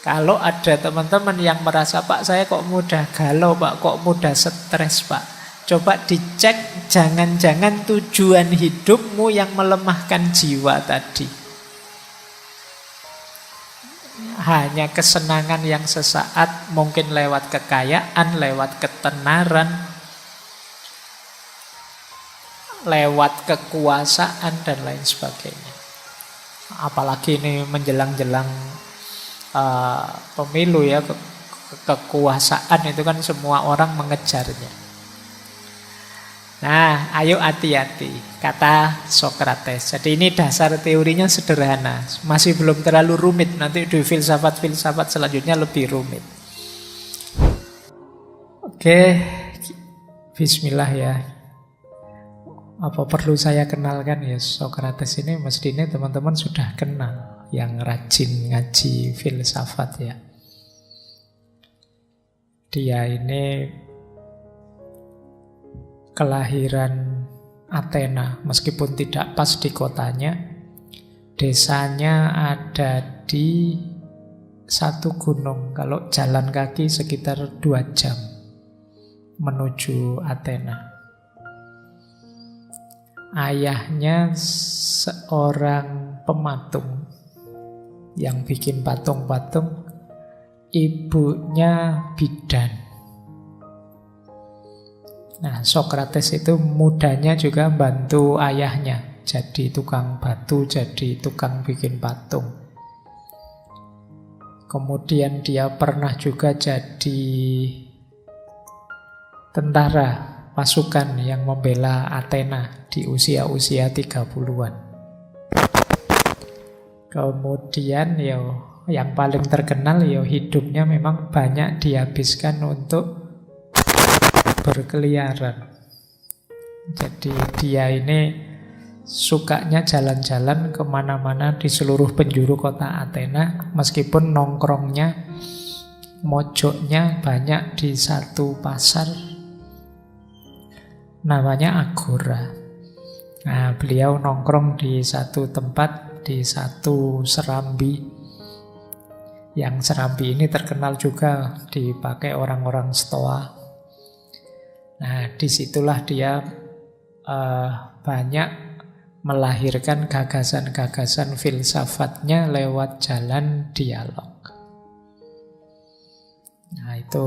Kalau ada teman-teman yang merasa, Pak saya kok mudah galau, Pak kok mudah stres, Pak, coba dicek jangan-jangan tujuan hidupmu yang melemahkan jiwa tadi hanya kesenangan yang sesaat, mungkin lewat kekayaan, lewat ketenaran, lewat kekuasaan dan lain sebagainya. Apalagi ini menjelang-jelang pemilu ya, kekuasaan itu kan semua orang mengejarnya. Nah, ayo hati-hati, kata Sokrates. Jadi ini dasar teorinya sederhana, masih belum terlalu rumit. Nanti di filsafat-filsafat selanjutnya lebih rumit. Oke, bismillah ya. Apa perlu saya kenalkan ya, Sokrates ini mestinya teman-teman sudah kenal, yang rajin ngaji filsafat ya. Dia ini kelahiran Athena, meskipun tidak pas di kotanya. Desanya ada di satu gunung, kalau jalan kaki sekitar 2 jam menuju Athena. Ayahnya seorang pematung yang bikin patung-patung, ibunya bidan. Nah, Sokrates itu mudanya juga bantu ayahnya, jadi tukang batu, jadi tukang bikin patung. Kemudian dia pernah juga jadi tentara pasukan yang membela Athena di usia-usia 30-an. Kemudian ya yang paling terkenal ya hidupnya memang banyak dihabiskan untuk berkeliaran. Jadi dia ini sukanya jalan-jalan kemana-mana di seluruh penjuru kota Athena, meskipun nongkrongnya, mojoknya banyak di satu pasar namanya Agora. Nah, beliau nongkrong di satu tempat, di satu serambi. Yang serambi ini terkenal juga dipakai orang-orang Stoa. Nah, disitulah dia banyak melahirkan gagasan-gagasan filsafatnya lewat jalan dialog. Nah, itu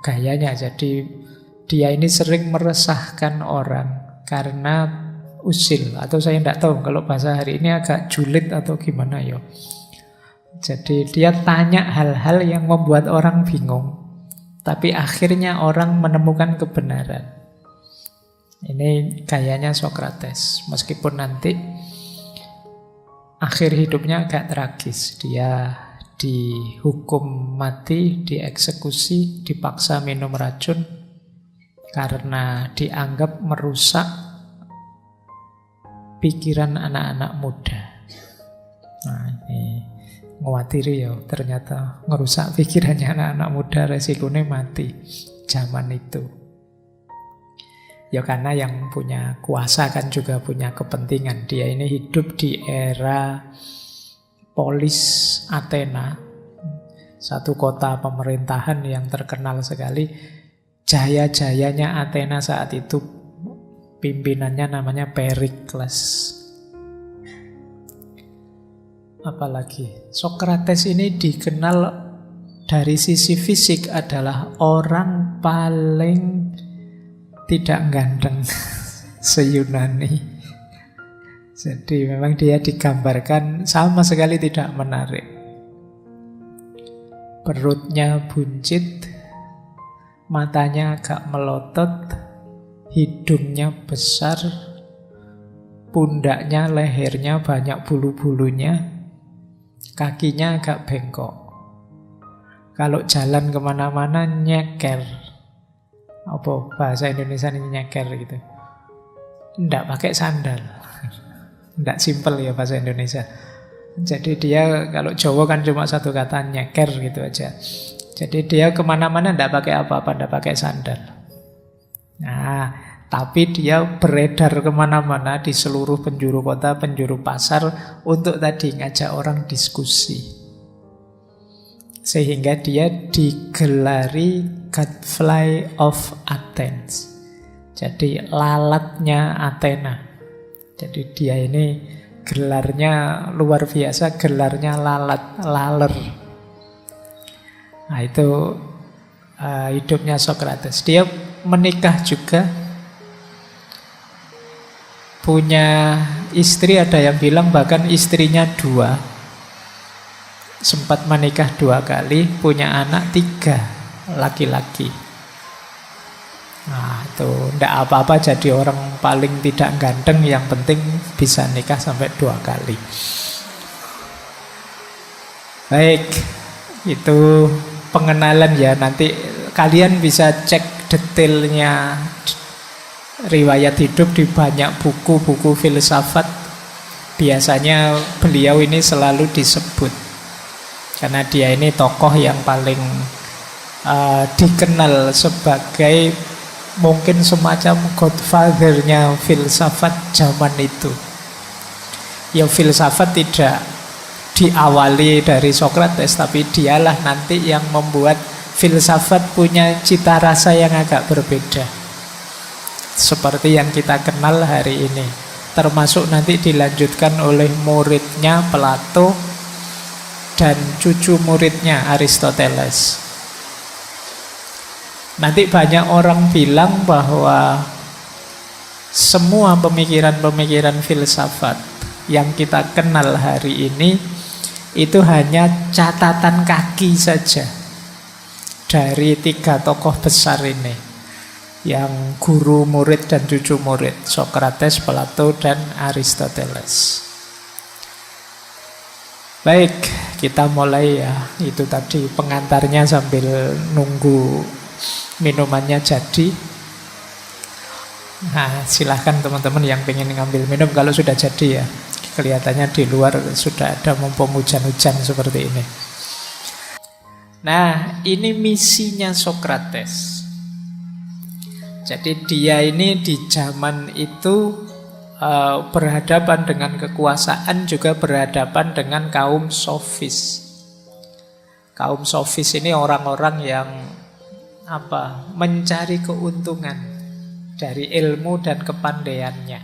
gayanya. Jadi dia ini sering meresahkan orang karena usil, atau saya tidak tahu kalau bahasa hari ini agak julid atau gimana ya. Jadi dia tanya hal-hal yang membuat orang bingung, tapi akhirnya orang menemukan kebenaran. Ini gayanya Sokrates. Meskipun nanti akhir hidupnya agak tragis. Dia dihukum mati, dieksekusi, dipaksa minum racun karena dianggap merusak pikiran anak-anak muda. Nah, ini ngawatiri ya, ternyata ngerusak pikirannya anak-anak muda, resikonya mati zaman itu. Ya karena yang punya kuasa kan juga punya kepentingan. Dia ini hidup di era polis Athena, satu kota pemerintahan yang terkenal sekali. Jaya-jayanya Athena saat itu, pimpinannya namanya Perikles. Apalagi Sokrates ini dikenal dari sisi fisik adalah orang paling tidak ganteng se-Yunani. Jadi memang dia digambarkan sama sekali tidak menarik. Perutnya buncit, matanya agak melotot, hidungnya besar, pundaknya, lehernya banyak bulu-bulunya, kakinya agak bengkok. Kalau jalan kemana-mana nyeker. Apa bahasa Indonesia ini nyeker gitu? Tidak pakai sandal. Tidak simpel ya bahasa Indonesia. Jadi dia kalau Jawa kan cuma satu kata nyeker gitu aja. Jadi dia kemana-mana tidak pakai apa-apa, tidak pakai sandal. Nah, tapi dia beredar kemana-mana di seluruh penjuru kota, penjuru pasar untuk tadi ngajak orang diskusi. Sehingga dia digelari Gadfly of Athens. Jadi lalatnya Athena. Jadi dia ini gelarnya luar biasa, gelarnya laler. Nah itu hidupnya Socrates. Dia menikah juga, punya istri, ada yang bilang bahkan istrinya 2. Sempat menikah 2 kali, punya anak 3 laki-laki. Nah itu tidak apa-apa jadi orang paling tidak ganteng, yang penting bisa nikah sampai 2 kali. Baik, itu pengenalan ya. Nanti kalian bisa cek detailnya riwayat hidup di banyak buku-buku filsafat. Biasanya beliau ini selalu disebut karena dia ini tokoh yang paling dikenal sebagai mungkin semacam godfather-nya filsafat zaman itu. Ya filsafat tidak diawali dari Socrates, tapi dialah nanti yang membuat filsafat punya cita rasa yang agak berbeda. Seperti yang kita kenal hari ini. Termasuk nanti dilanjutkan oleh muridnya Plato dan cucu muridnya Aristoteles. Nanti banyak orang bilang bahwa semua pemikiran-pemikiran filsafat yang kita kenal hari ini itu hanya catatan kaki saja dari 3 tokoh besar ini, yang guru, murid, dan cucu murid, Socrates, Plato, dan Aristoteles. Baik, kita mulai ya. Itu tadi pengantarnya sambil nunggu minumannya jadi. Nah, silahkan teman-teman yang pengen ngambil minum kalau sudah jadi ya. Kelihatannya di luar sudah ada mumpung hujan-hujan seperti ini. Nah, ini misinya Socrates. Jadi dia ini di zaman itu berhadapan dengan kekuasaan, juga berhadapan dengan kaum sofis. Kaum sofis ini orang-orang yang mencari keuntungan dari ilmu dan kepandaiannya.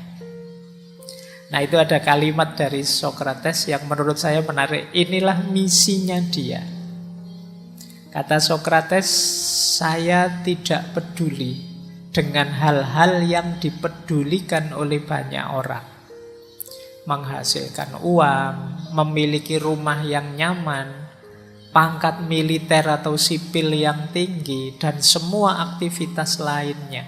Nah itu ada kalimat dari Socrates yang menurut saya menarik. Inilah misinya dia. Kata Socrates, saya tidak peduli dengan hal-hal yang dipedulikan oleh banyak orang. Menghasilkan uang, memiliki rumah yang nyaman, pangkat militer atau sipil yang tinggi, dan semua aktivitas lainnya.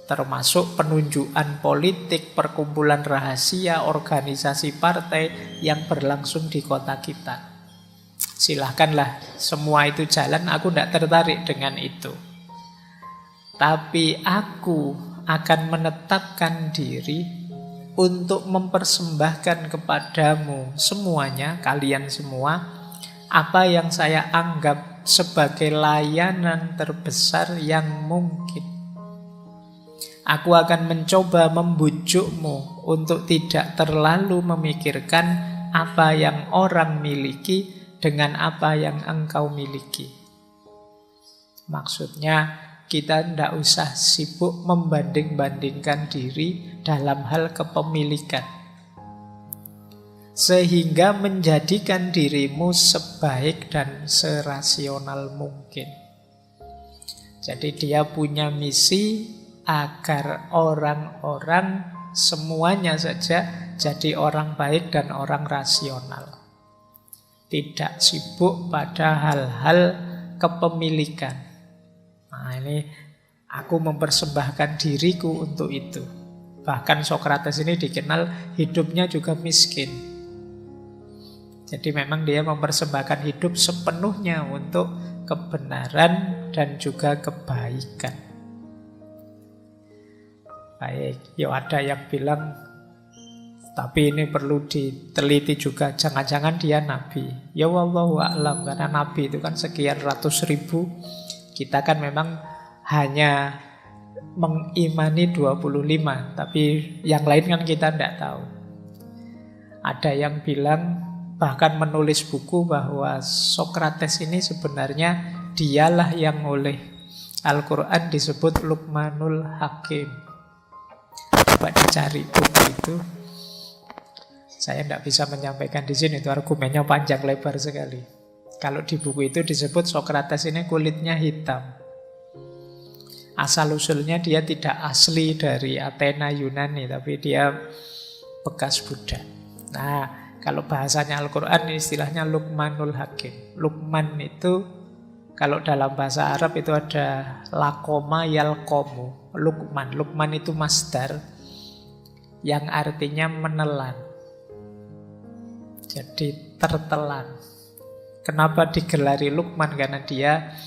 Termasuk penunjukan politik, perkumpulan rahasia, organisasi partai yang berlangsung di kota kita. Silahkanlah semua itu jalan, aku tidak tertarik dengan itu. Tapi aku akan menetapkan diri untuk mempersembahkan kepadamu semuanya, kalian semua, apa yang saya anggap sebagai layanan terbesar yang mungkin. Aku akan mencoba membujukmu untuk tidak terlalu memikirkan apa yang orang miliki dengan apa yang engkau miliki. Maksudnya kita tidak usah sibuk membanding-bandingkan diri dalam hal kepemilikan, sehingga menjadikan dirimu sebaik dan serasional mungkin. Jadi dia punya misi agar orang-orang semuanya saja jadi orang baik dan orang rasional. Tidak sibuk pada hal-hal kepemilikan. Nah ini aku mempersembahkan diriku untuk itu. Bahkan Socrates ini dikenal hidupnya juga miskin. Jadi memang dia mempersembahkan hidup sepenuhnya untuk kebenaran dan juga kebaikan. Baik, ya ada yang bilang, tapi ini perlu diteliti juga, jangan-jangan dia nabi. Ya wallahu a'lam, karena nabi itu kan sekian ratus ribu. Kita kan memang hanya mengimani 25, tapi yang lain kan kita tidak tahu. Ada yang bilang bahkan menulis buku bahwa Sokrates ini sebenarnya dialah yang oleh Al-Quran disebut Luqmanul Hakim. Coba dicari buku itu. Saya tidak bisa menyampaikan di sini, itu argumennya panjang lebar sekali. Kalau di buku itu disebut Sokrates ini kulitnya hitam. Asal-usulnya dia tidak asli dari Athena Yunani, tapi dia bekas budak. Nah, kalau bahasanya Al-Quran istilahnya Luqmanul Hakim. Luqman itu kalau dalam bahasa Arab itu ada lakoma yalkomu. Luqman. Luqman itu masdar yang artinya menelan. Jadi tertelan. Kenapa digelari Luqman? Karena dia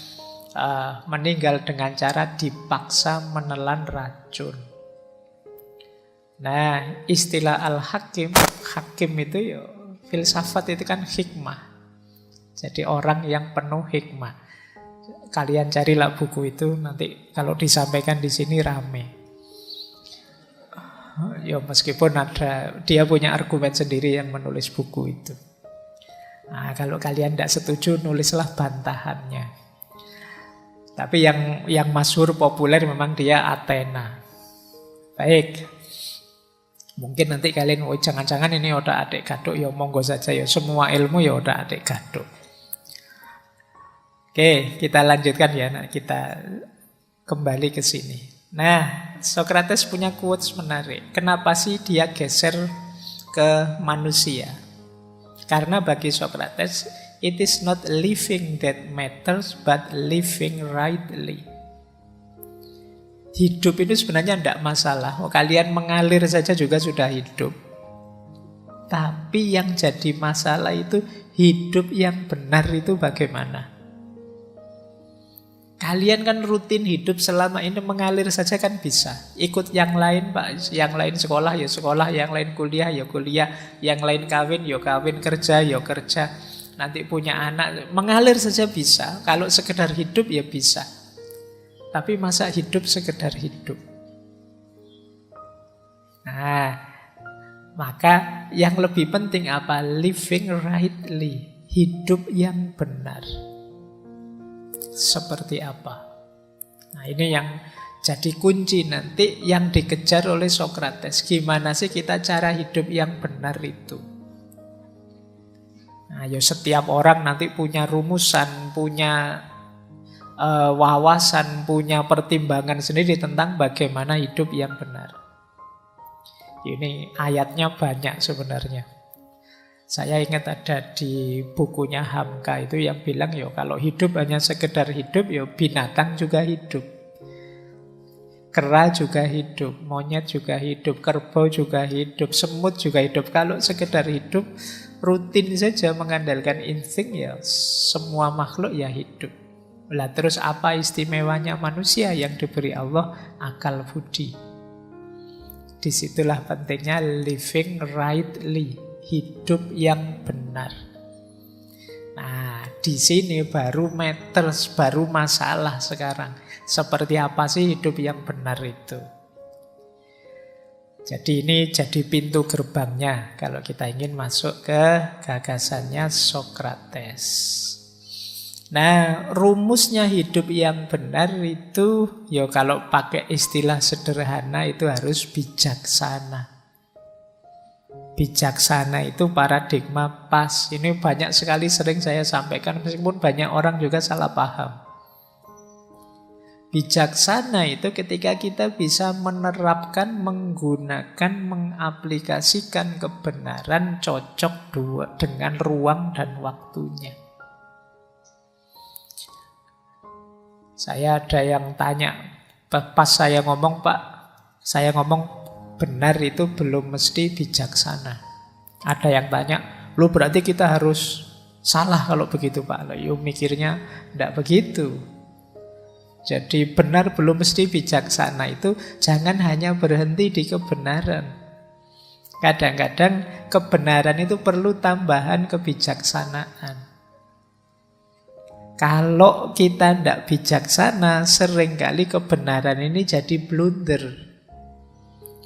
meninggal dengan cara dipaksa menelan racun. Nah, istilah Al-Hakim, Hakim itu ya filsafat itu kan hikmah. Jadi orang yang penuh hikmah. Kalian carilah buku itu, nanti kalau disampaikan di sini rame. Ya meskipun ada, dia punya argumen sendiri yang menulis buku itu. Nah, kalau kalian tidak setuju, nulislah bantahannya. Tapi yang masyhur populer memang dia Athena. Baik. Mungkin nanti kalian, oh jangan-jangan ini otak adik gaduk, ya monggo saja ya. Semua ilmu ya otak adik gaduk. Oke, kita lanjutkan ya. Nah, kita kembali ke sini. Nah, Sokrates punya quotes menarik. Kenapa sih dia geser ke manusia? Karena bagi Sokrates, it is not living that matters, but living rightly. Hidup itu sebenarnya tidak masalah. Oh, kalian mengalir saja juga sudah hidup. Tapi yang jadi masalah itu hidup yang benar itu bagaimana? Kalian kan rutin hidup selama ini mengalir saja kan bisa. Ikut yang lain Pak, yang lain sekolah ya sekolah, yang lain kuliah ya kuliah, yang lain kawin ya kawin, kerja ya kerja. Nanti punya anak, mengalir saja bisa. Kalau sekedar hidup ya bisa. Tapi masa hidup sekedar hidup? Nah, maka yang lebih penting apa? Living rightly, hidup yang benar. Seperti apa? Nah, ini yang jadi kunci nanti yang dikejar oleh Sokrates. Gimana sih kita cara hidup yang benar itu? Nah, ya setiap orang nanti punya rumusan, punya wawasan, punya pertimbangan sendiri tentang bagaimana hidup yang benar. Ini ayatnya banyak sebenarnya. Saya ingat ada di bukunya Hamka itu yang bilang, ya kalau hidup hanya sekedar hidup, ya binatang juga hidup. Kera juga hidup, monyet juga hidup, kerbau juga hidup, semut juga hidup. Kalau sekedar hidup, rutin saja mengandalkan insting, ya semua makhluk ya hidup. Lah terus apa istimewanya manusia yang diberi Allah? Akal budi. Disitulah pentingnya living rightly, hidup yang benar. Nah, di sini baru matters, baru masalah sekarang. Seperti apa sih hidup yang benar itu? Jadi ini jadi pintu gerbangnya kalau kita ingin masuk ke gagasannya Sokrates. Nah, rumusnya hidup yang benar itu, ya kalau pakai istilah sederhana itu harus bijaksana. Bijaksana itu paradigma pas. Ini banyak sekali sering saya sampaikan, meskipun banyak orang juga salah paham. Bijaksana itu ketika kita bisa menerapkan, menggunakan, mengaplikasikan kebenaran cocok dengan ruang dan waktunya. Saya ada yang tanya, pas saya ngomong, Pak, saya ngomong benar itu belum mesti bijaksana. Ada yang tanya, lu berarti kita harus salah kalau begitu, Pak. Yuk mikirnya tidak begitu. Jadi benar belum mesti bijaksana itu jangan hanya berhenti di kebenaran. Kadang-kadang kebenaran itu perlu tambahan kebijaksanaan. Kalau kita tidak bijaksana, seringkali kebenaran ini jadi blunder.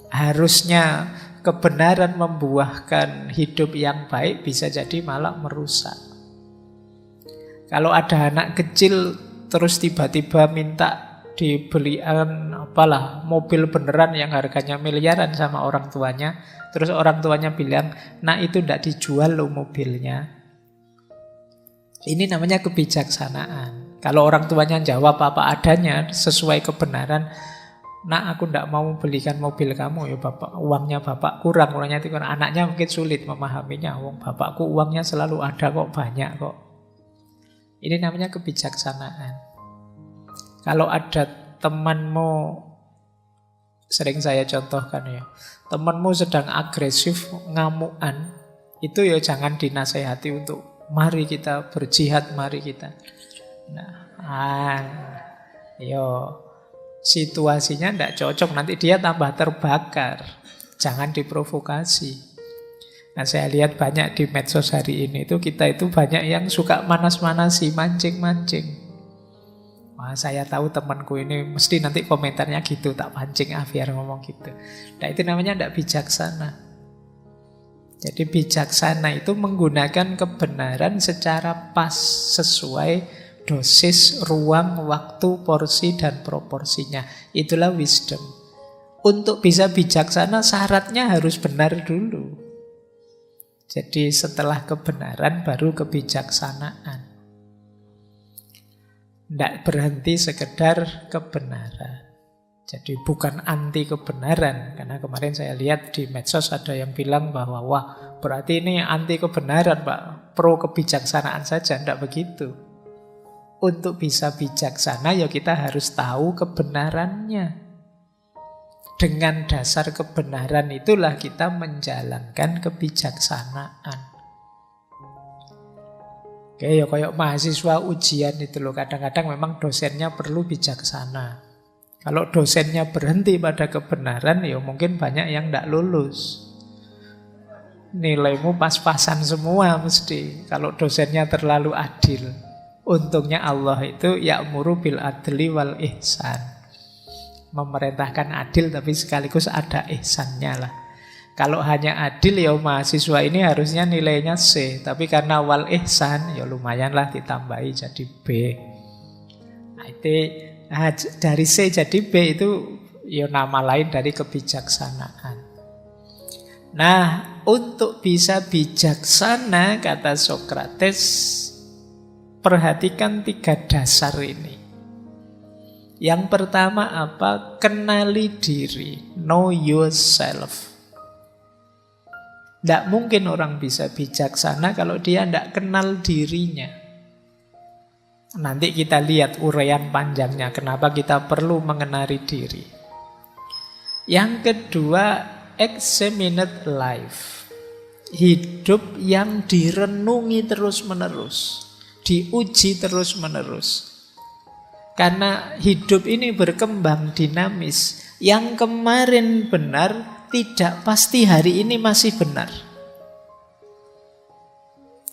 Harusnya kebenaran membuahkan hidup yang baik, bisa jadi malah merusak. Kalau ada anak kecil terus tiba-tiba minta dibelikan apalah mobil beneran yang harganya miliaran sama orang tuanya, terus orang tuanya bilang, "Nah, itu tidak dijual loh mobilnya." Ini namanya kebijaksanaan. Kalau orang tuanya jawab apa adanya sesuai kebenaran, "Nak, aku tidak mau belikan mobil kamu, ya bapak, uangnya bapak kurang." Uangnya itu kurang. Anaknya mungkin sulit memahaminya. Bapakku uangnya selalu ada kok, banyak kok. Ini namanya kebijaksanaan. Kalau ada temanmu, sering saya contohkan ya, temanmu sedang agresif, ngamuan, itu ya jangan dinasehati untuk mari kita berjihad, mari kita. Situasinya tidak cocok, nanti dia tambah terbakar. Jangan diprovokasi. Nah, saya lihat banyak di medsos hari ini kita itu banyak yang suka manas-manasi, mancing-mancing. Wah, saya tahu temanku ini mesti nanti komentarnya gitu, tak pancing biar ngomong gitu. Nah, itu namanya tidak bijaksana. Jadi bijaksana itu menggunakan kebenaran secara pas, sesuai dosis, ruang, waktu, porsi, dan proporsinya. Itulah wisdom. Untuk bisa bijaksana syaratnya harus benar dulu. Jadi setelah kebenaran baru kebijaksanaan. Tidak berhenti sekedar kebenaran. Jadi bukan anti kebenaran. Karena kemarin saya lihat di medsos ada yang bilang bahwa wah, berarti ini anti kebenaran Pak, pro kebijaksanaan saja. Tidak begitu. Untuk bisa bijaksana ya kita harus tahu kebenarannya. Dengan dasar kebenaran itulah kita menjalankan kebijaksanaan. Oke, ya kayak mahasiswa ujian itu loh, kadang-kadang memang dosennya perlu bijaksana. Kalau dosennya berhenti pada kebenaran, ya mungkin banyak yang tidak lulus. Nilaimu pas-pasan semua mesti, kalau dosennya terlalu adil. Untungnya Allah itu ya'muru bil adli wal ihsan. Memerintahkan adil tapi sekaligus ada ihsannya lah. Kalau hanya adil ya mahasiswa ini harusnya nilainya C, tapi karena wal ihsan ya lumayan lah ditambahi jadi B. Dari C jadi B itu ya nama lain dari kebijaksanaan. Nah, untuk bisa bijaksana, kata Sokrates, perhatikan 3 dasar ini. Yang pertama apa? Kenali diri. Know yourself. Tidak mungkin orang bisa bijaksana kalau dia tidak kenal dirinya. Nanti kita lihat uraian panjangnya kenapa kita perlu mengenali diri. Yang kedua, examined life. Hidup yang direnungi terus-menerus, diuji terus-menerus. Karena hidup ini berkembang dinamis. Yang kemarin benar, tidak pasti hari ini masih benar.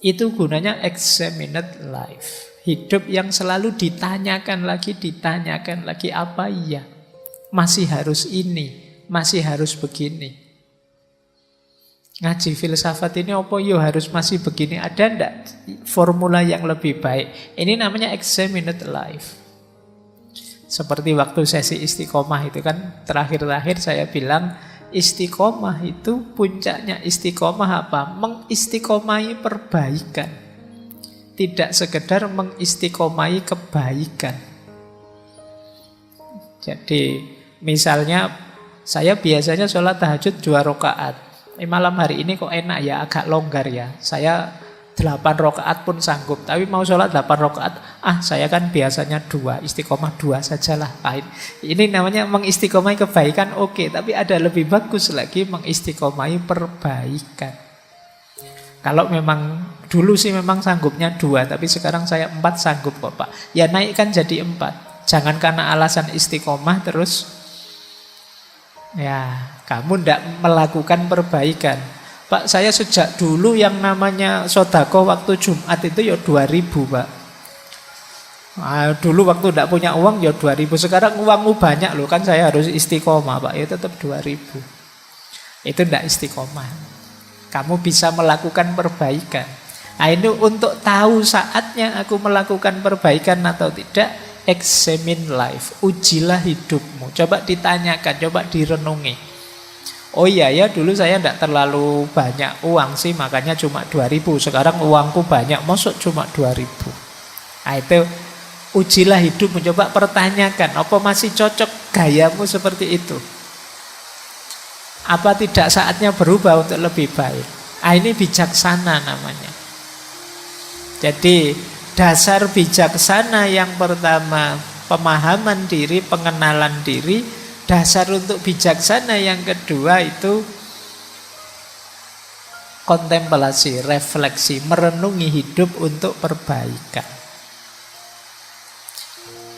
Itu gunanya examined life. Hidup yang selalu ditanyakan lagi apa iya. Masih harus ini, masih harus begini. Ngaji filsafat ini apa yo harus masih begini. Ada enggak formula yang lebih baik? Ini namanya examined life. Seperti waktu sesi istiqomah itu kan terakhir-terakhir saya bilang istiqomah itu puncaknya istiqomah apa? Mengistiqomahi perbaikan. Tidak sekedar mengistiqomahi kebaikan. Jadi misalnya saya biasanya sholat tahajud 2 rakaat. Malam hari ini kok enak ya, agak longgar ya. Saya 8 rakaat pun sanggup, tapi mau sholat 8 rakaat, saya kan biasanya 2, istiqomah 2 sajalah. Ini namanya mengistiqomahi kebaikan, oke, tapi ada lebih bagus lagi mengistiqomahi perbaikan. Kalau memang dulu sih memang sanggupnya 2, tapi sekarang saya 4 sanggup kok Pak. Ya naikkan jadi 4. Jangan karena alasan istiqomah terus ya kamu tidak melakukan perbaikan. Pak, saya sejak dulu yang namanya sodako waktu Jumat itu ya 2.000 Pak. Dulu waktu tidak punya uang ya 2.000. Sekarang uangmu banyak loh, kan saya harus istiqomah Pak, ya tetap 2.000. Itu tidak istiqomah. Kamu bisa melakukan perbaikan. Nah, ini untuk tahu saatnya aku melakukan perbaikan atau tidak, examine life, ujilah hidupmu. Coba ditanyakan, coba direnungi. Oh iya ya, dulu saya tidak terlalu banyak uang sih, makanya cuma 2.000. Sekarang uangku banyak, masuk cuma 2.000. Nah, itu ujilah hidupmu, coba pertanyakan, apa masih cocok gayamu seperti itu? Apa tidak saatnya berubah untuk lebih baik? Ah, ini bijaksana namanya. Jadi dasar bijaksana yang pertama, pemahaman diri, pengenalan diri. Dasar untuk bijaksana yang kedua itu kontemplasi, refleksi, merenungi hidup untuk perbaikan.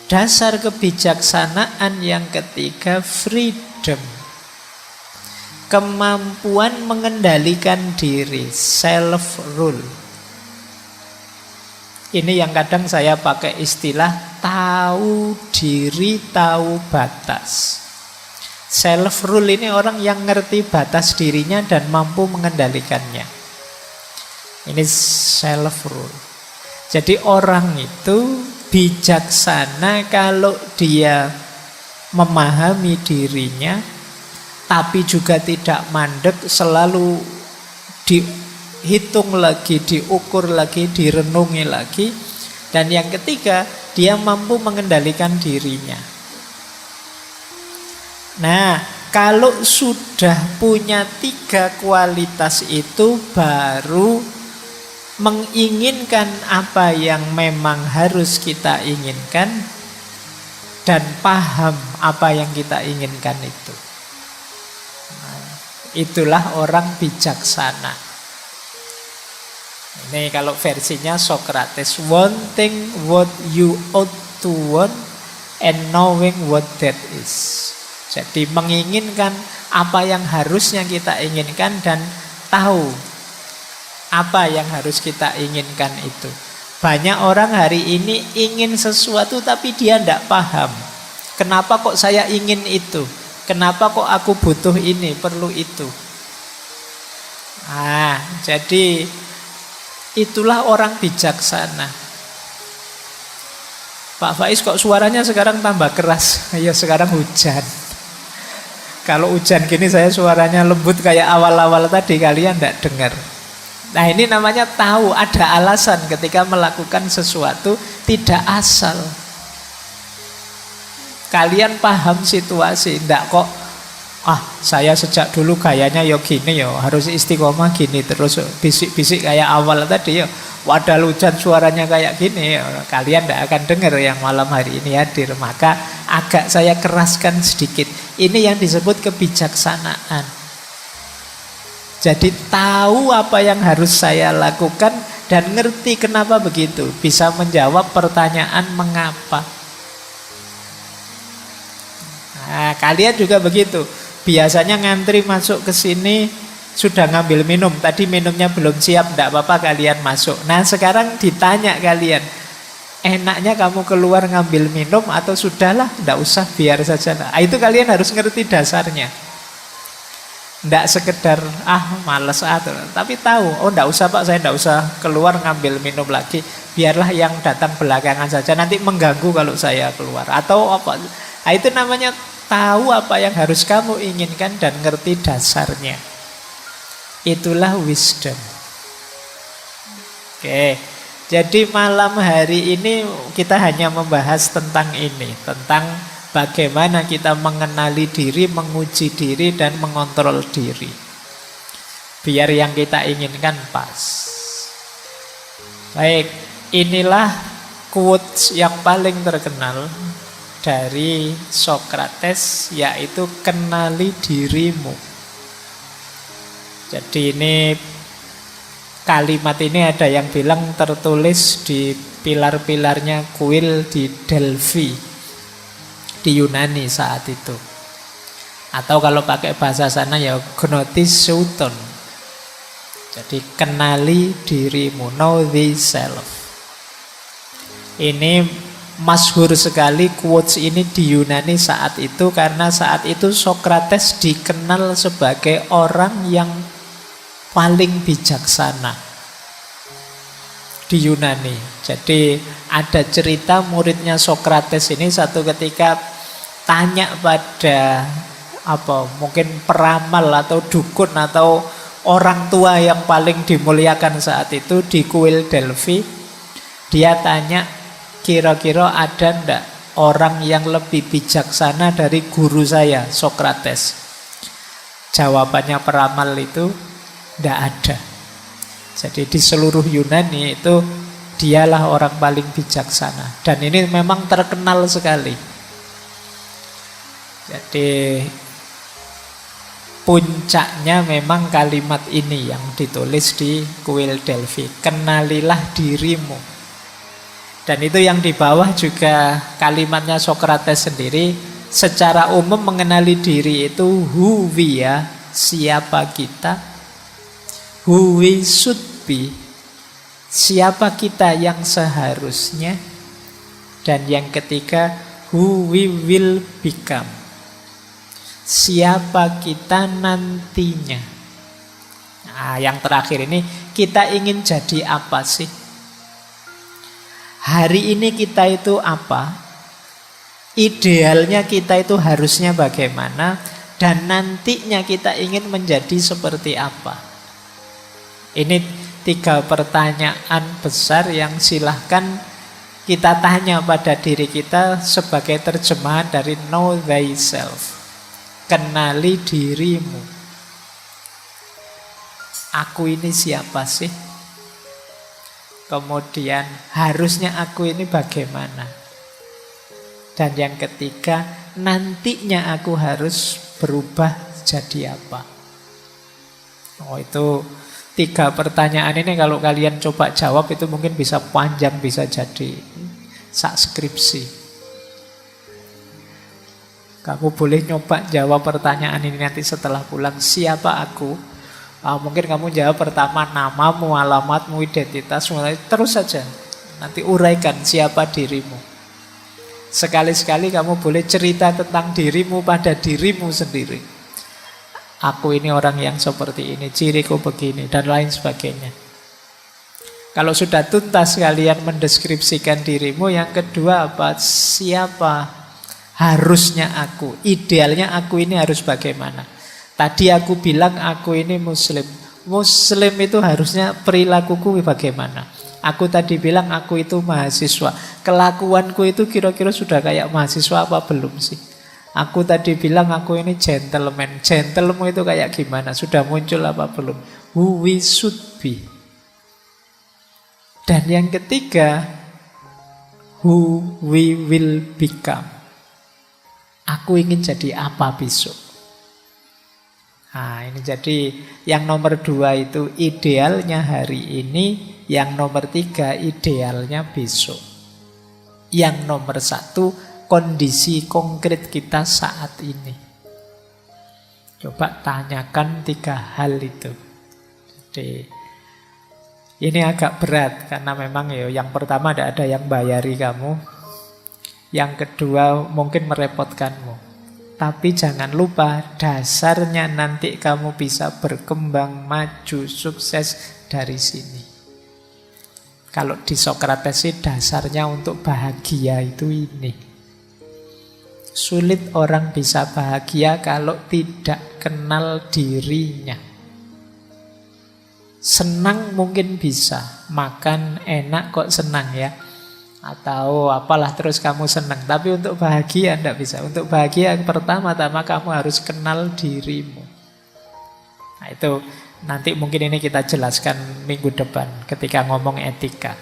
Dasar kebijaksanaan yang ketiga, freedom. Kemampuan mengendalikan diri, self-rule. Ini yang kadang saya pakai istilah tahu diri, tahu batas. Self-rule ini orang yang ngerti batas dirinya dan mampu mengendalikannya. Ini self-rule. Jadi orang itu bijaksana kalau dia memahami dirinya, tapi juga tidak mandek, selalu dihitung lagi, diukur lagi, direnungi lagi. Dan yang ketiga, dia mampu mengendalikan dirinya. Nah, kalau sudah punya 3 kualitas itu, baru menginginkan apa yang memang harus kita inginkan dan paham apa yang kita inginkan itu. Itulah orang bijaksana. Ini kalau versinya Socrates, wanting what you ought to want and knowing what that is. Jadi menginginkan apa yang harusnya kita inginkan dan tahu apa yang harus kita inginkan itu. Banyak orang hari ini ingin sesuatu tapi dia tidak paham. Kenapa kok saya ingin itu? Kenapa kok aku butuh ini, perlu itu? Jadi itulah orang bijaksana. Pak Faiz kok suaranya sekarang tambah keras? Ya sekarang hujan. Kalau hujan gini saya suaranya lembut kayak awal-awal tadi, kalian tidak dengar. Nah, ini namanya tahu, ada alasan ketika melakukan sesuatu, tidak asal. Kalian paham situasi, tidak kok saya sejak dulu gayanya ya gini ya, harus istiqomah gini terus bisik-bisik kayak awal tadi ya. Padahal hujan suaranya kayak gini ya. Kalian tidak akan dengar yang malam hari ini hadir. Maka agak saya keraskan sedikit. Ini yang disebut kebijaksanaan. Jadi tahu apa yang harus saya lakukan dan ngerti kenapa begitu. Bisa menjawab pertanyaan mengapa. Nah, kalian juga begitu. Biasanya ngantri masuk ke sini sudah ngambil minum. Tadi minumnya belum siap, tidak apa-apa kalian masuk. Nah, sekarang ditanya kalian, enaknya kamu keluar ngambil minum atau sudahlah, tidak usah, biar saja. Nah, itu kalian harus ngerti dasarnya. Tidak sekedar males tapi tahu, tidak usah Pak, saya tidak usah keluar ngambil minum lagi. Biarlah yang datang belakangan saja, nanti mengganggu kalau saya keluar. Atau apa? Nah, itu namanya tahu apa yang harus kamu inginkan dan ngerti dasarnya. Itulah wisdom. Oke. Jadi malam hari ini kita hanya membahas tentang ini, tentang bagaimana kita mengenali diri, menguji diri dan mengontrol diri. Biar yang kita inginkan pas. Baik, inilah quotes yang paling terkenal dari Socrates, yaitu kenali dirimu. Jadi ini kalimat ini ada yang bilang tertulis di pilar-pilarnya kuil di Delphi di Yunani saat itu. Atau kalau pakai bahasa sana ya gnosis souton. Jadi kenali dirimu, know thyself. Ini masyhur sekali quotes ini di Yunani saat itu, karena saat itu Sokrates dikenal sebagai orang yang paling bijaksana di Yunani. Jadi ada cerita muridnya Sokrates ini satu ketika tanya pada mungkin peramal atau dukun atau orang tua yang paling dimuliakan saat itu di kuil Delphi. Dia tanya, kira-kira ada ndak orang yang lebih bijaksana dari guru saya, Sokrates? Jawabannya peramal itu, ndak ada. Jadi di seluruh Yunani itu dialah orang paling bijaksana. Dan ini memang terkenal sekali. Jadi puncaknya memang kalimat ini yang ditulis di kuil Delphi. Kenalilah dirimu. Dan itu yang di bawah juga kalimatnya Sokrates sendiri. Secara umum mengenali diri itu who we are, siapa kita. Who we should be, siapa kita yang seharusnya. Dan yang ketiga, who we will become, siapa kita nantinya. Nah, yang terakhir ini, kita ingin jadi apa sih? Hari ini kita itu apa? Idealnya kita itu harusnya bagaimana? Dan nantinya kita ingin menjadi seperti apa? Ini 3 pertanyaan besar yang silahkan kita tanya pada diri kita sebagai terjemahan dari know thyself. Kenali dirimu. Aku ini siapa sih? Kemudian harusnya aku ini bagaimana? Dan yang ketiga, nantinya aku harus berubah jadi apa? Itu 3 pertanyaan ini kalau kalian coba jawab itu mungkin bisa panjang, bisa jadi sak skripsi. Kamu boleh nyoba jawab pertanyaan ini nanti setelah pulang. Siapa aku? Mungkin kamu jawab pertama namamu, alamatmu, identitas, terus saja. Nanti uraikan siapa dirimu. Sekali-sekali kamu boleh cerita tentang dirimu pada dirimu sendiri. Aku ini orang yang seperti ini, ciriku begini, dan lain sebagainya. Kalau sudah tuntas kalian mendeskripsikan dirimu, yang kedua apa? Siapa harusnya aku? Idealnya aku ini harus bagaimana? Tadi aku bilang aku ini muslim. Muslim itu harusnya perilakuku bagaimana? Aku tadi bilang aku itu mahasiswa. Kelakuanku itu kira-kira sudah kayak mahasiswa apa belum sih? Aku tadi bilang aku ini gentleman. Gentleman itu kayak gimana? Sudah muncul apa belum? Who we should be. Dan yang ketiga, who we will become. Aku ingin jadi apa besok? Nah, ini jadi yang nomor 2 itu idealnya hari ini. Yang nomor 3 idealnya besok. Yang nomor 1 kondisi konkret kita saat ini. Coba tanyakan 3 hal itu. Jadi ini agak berat karena memang yang pertama tidak ada yang bayari kamu. Yang kedua mungkin merepotkanmu. Tapi jangan lupa dasarnya nanti kamu bisa berkembang, maju, sukses dari sini. Kalau di Sokrates sih dasarnya untuk bahagia itu ini. Sulit orang bisa bahagia kalau tidak kenal dirinya. Senang mungkin bisa, makan enak kok senang ya. Atau apalah terus kamu senang. Tapi untuk bahagia tidak bisa. Untuk bahagia pertama-tama kamu harus kenal dirimu. Nah itu nanti mungkin ini kita jelaskan minggu depan ketika ngomong etika.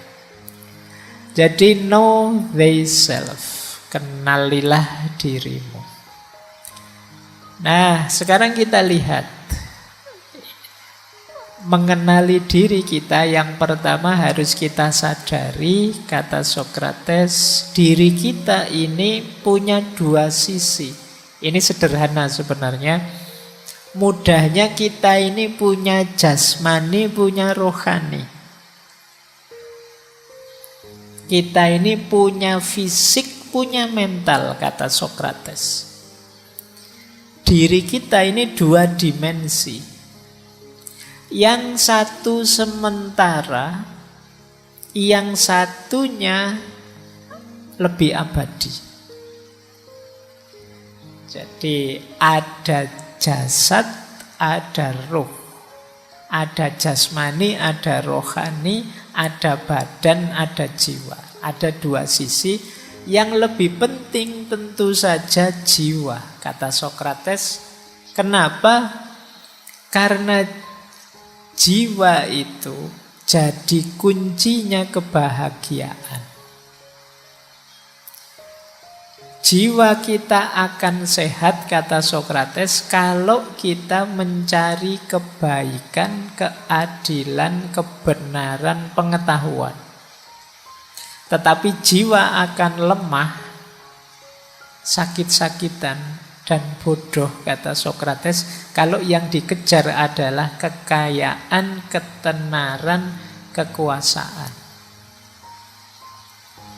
Jadi know thyself. Kenalilah dirimu. Nah, sekarang kita lihat mengenali diri kita. Yang pertama harus kita sadari, kata Sokrates, diri kita ini punya 2 sisi. Ini sederhana sebenarnya. Mudahnya kita ini punya jasmani, punya rohani. Kita ini punya fisik, punya mental, kata Sokrates. Diri kita ini 2 dimensi. Yang satu sementara, yang satunya lebih abadi. Jadi ada jasad, ada ruh. Ada jasmani, ada rohani, ada badan, ada jiwa. Ada 2 sisi. Yang lebih penting tentu saja jiwa, kata Sokrates. Kenapa? Karena jiwa itu jadi kuncinya kebahagiaan. Jiwa kita akan sehat, kata Sokrates, kalau kita mencari kebaikan, keadilan, kebenaran, pengetahuan. Tetapi jiwa akan lemah, sakit-sakitan, dan bodoh, kata Sokrates, kalau yang dikejar adalah kekayaan, ketenaran, kekuasaan.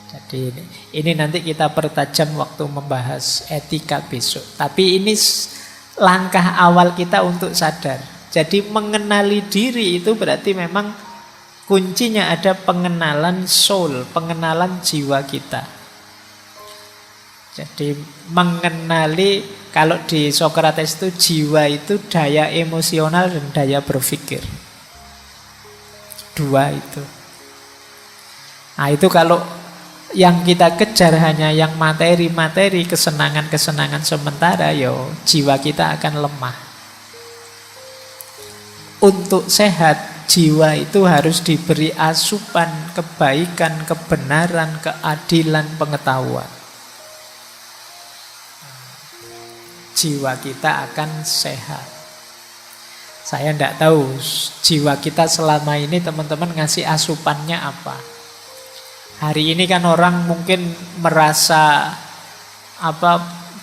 Jadi ini nanti kita pertajam waktu membahas etika besok. Tapi ini langkah awal kita untuk sadar. Jadi mengenali diri itu berarti memang kuncinya ada pengenalan soul, pengenalan jiwa kita. Jadi mengenali, kalau di Sokrates itu jiwa itu daya emosional dan daya berpikir. 2 itu. Nah itu kalau yang kita kejar hanya yang materi-materi, kesenangan-kesenangan sementara, jiwa kita akan lemah. Untuk sehat, jiwa itu harus diberi asupan kebaikan, kebenaran, keadilan, pengetahuan. Jiwa kita akan sehat. Saya tidak tahu jiwa kita selama ini teman-teman ngasih asupannya apa. Hari ini kan orang mungkin merasa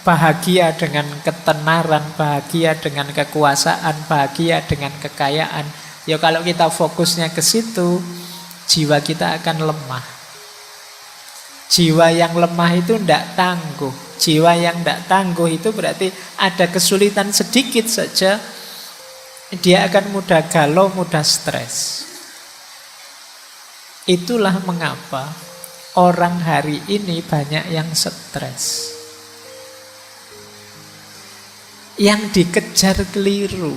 bahagia dengan ketenaran, bahagia dengan kekuasaan, bahagia dengan kekayaan. Ya kalau kita fokusnya ke situ, jiwa kita akan lemah. Jiwa yang lemah itu tidak tangguh. Jiwa yang tidak tangguh itu berarti ada kesulitan sedikit saja, dia akan mudah galau, mudah stres. Itulah mengapa orang hari ini banyak yang stres. Yang dikejar keliru.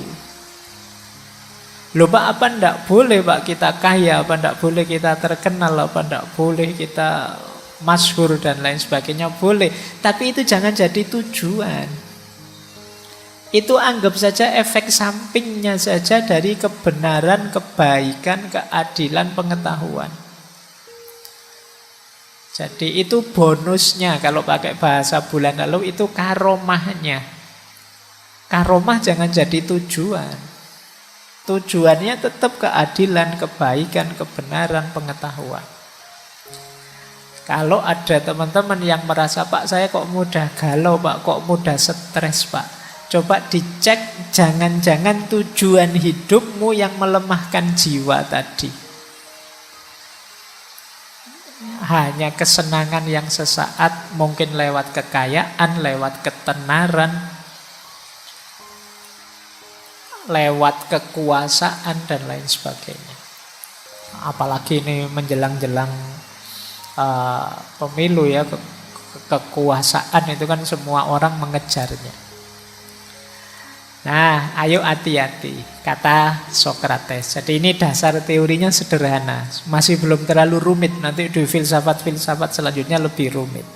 Loh Pak, apa ndak boleh Pak kita kaya, apa ndak boleh kita terkenal, apa ndak boleh kita masyhur dan lain sebagainya, boleh. Tapi itu jangan jadi tujuan. Itu anggap saja efek sampingnya saja dari kebenaran, kebaikan, keadilan, pengetahuan. Jadi itu bonusnya, kalau pakai bahasa bulan lalu itu karomahnya. Karomah jangan jadi tujuan. Tujuannya tetap keadilan, kebaikan, kebenaran, pengetahuan. Kalau ada teman-teman yang merasa, Pak saya kok mudah galau Pak, kok mudah stres Pak, coba dicek, jangan-jangan tujuan hidupmu yang melemahkan jiwa tadi. Hanya kesenangan yang sesaat, mungkin lewat kekayaan, lewat ketenaran, lewat kekuasaan dan lain sebagainya. Apalagi ini menjelang-jelang pemilu ya, kekuasaan itu kan semua orang mengejarnya. Nah, ayo hati-hati, kata Sokrates. Jadi ini dasar teorinya sederhana, masih belum terlalu rumit. Nanti di filsafat-filsafat selanjutnya lebih rumit.